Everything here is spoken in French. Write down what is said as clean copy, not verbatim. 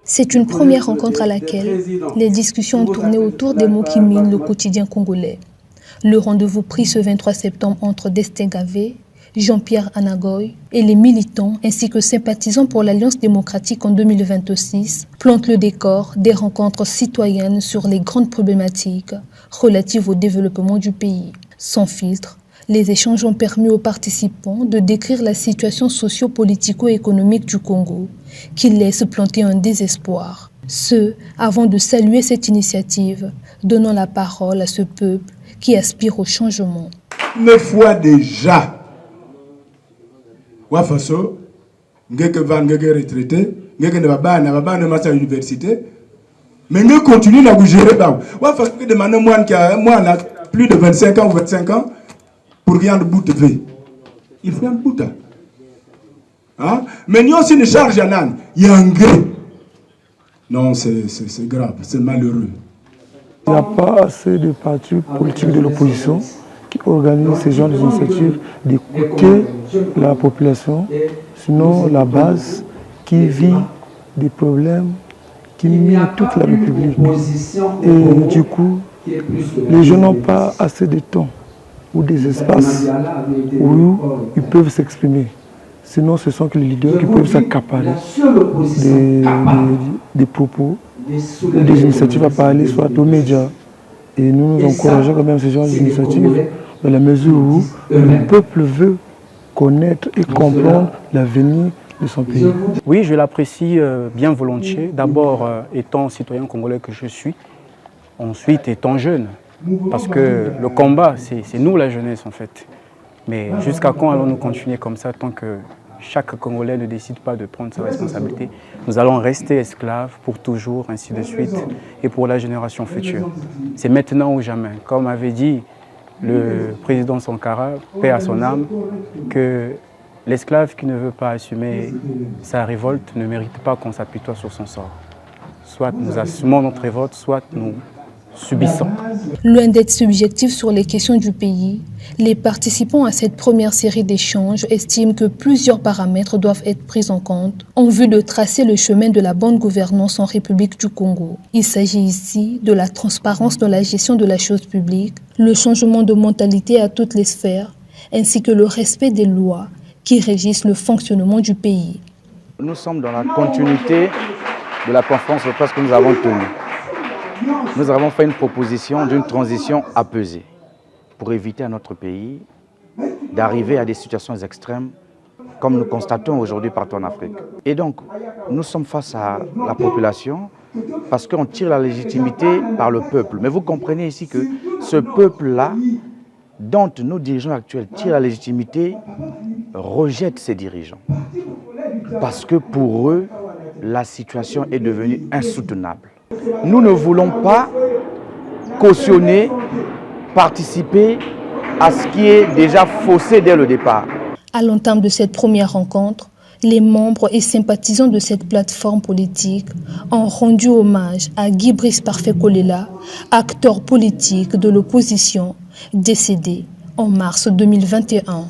C'est une première rencontre à laquelle les discussions ont tourné autour des mots qui minent le quotidien congolais. Le rendez-vous pris ce 23 septembre entre Destin Gavé, Jean-Pierre Anagoy et les militants ainsi que sympathisants pour l'Alliance démocratique en 2026 plante le décor des rencontres citoyennes sur les grandes problématiques relatives au développement du pays. Sans filtre, les échanges ont permis aux participants de décrire la situation socio-politico-économique du Congo, qui laisse planter un désespoir. Ce, avant de saluer cette initiative, donnant la parole à ce peuple qui aspire au changement. 9 fois déjà, Wafaso, ngeke van ngeke retraité, ngeke ne babana master université, mais ngeke continue à gérer ba. Wafaso que demande moi qui a plus de 25 ans ou 25 ans pour rien de bout de vie. Il faut un bout. Hein? Mais nous aussi une charge à nan, yangé. Non, c'est grave, c'est malheureux. Il n'y a pas assez de partis politiques de l'opposition qui organisent ce genre d'initiatives d'écouter la population, sinon la base qui vit des problèmes qui minent toute la République. Et du coup, les gens n'ont pas assez de temps ou des espaces où ils peuvent s'exprimer. Sinon, ce sont que les leaders qui peuvent s'accaparer des propos ou des initiatives à parler, soit aux médias. Et nous encourageons quand même ce genre d'initiatives dans la mesure où le peuple veut connaître et comprendre l'avenir de son pays. Oui, je l'apprécie bien volontiers. D'abord, étant citoyen congolais que je suis, ensuite étant jeune. Parce que le combat, c'est nous la jeunesse en fait. Mais jusqu'à quand allons-nous continuer comme ça tant que chaque Congolais ne décide pas de prendre sa responsabilité? Nous allons rester esclaves pour toujours, ainsi de suite, et pour la génération future. C'est maintenant ou jamais. Comme avait dit le président Sankara, paix à son âme, que l'esclave qui ne veut pas assumer sa révolte ne mérite pas qu'on s'apitoie sur son sort. Soit nous assumons notre révolte, soit nous subissons. Loin d'être subjectifs sur les questions du pays, les participants à cette première série d'échanges estiment que plusieurs paramètres doivent être pris en compte en vue de tracer le chemin de la bonne gouvernance en République du Congo. Il s'agit ici de la transparence dans la gestion de la chose publique, le changement de mentalité à toutes les sphères, ainsi que le respect des lois qui régissent le fonctionnement du pays. Nous sommes dans la continuité de la conférence de presse que nous avons tenue. Nous avons fait une proposition d'une transition apaisée pour éviter à notre pays d'arriver à des situations extrêmes comme nous constatons aujourd'hui partout en Afrique. Et donc, nous sommes face à la population parce qu'on tire la légitimité par le peuple. Mais vous comprenez ici que ce peuple-là, dont nos dirigeants actuels tirent la légitimité, rejette ces dirigeants. Parce que pour eux, la situation est devenue insoutenable. Nous ne voulons pas cautionner, participer à ce qui est déjà faussé dès le départ. À l'entame de cette première rencontre, les membres et sympathisants de cette plateforme politique ont rendu hommage à Guy Brice Parfait Kolela, acteur politique de l'opposition, décédé en mars 2021.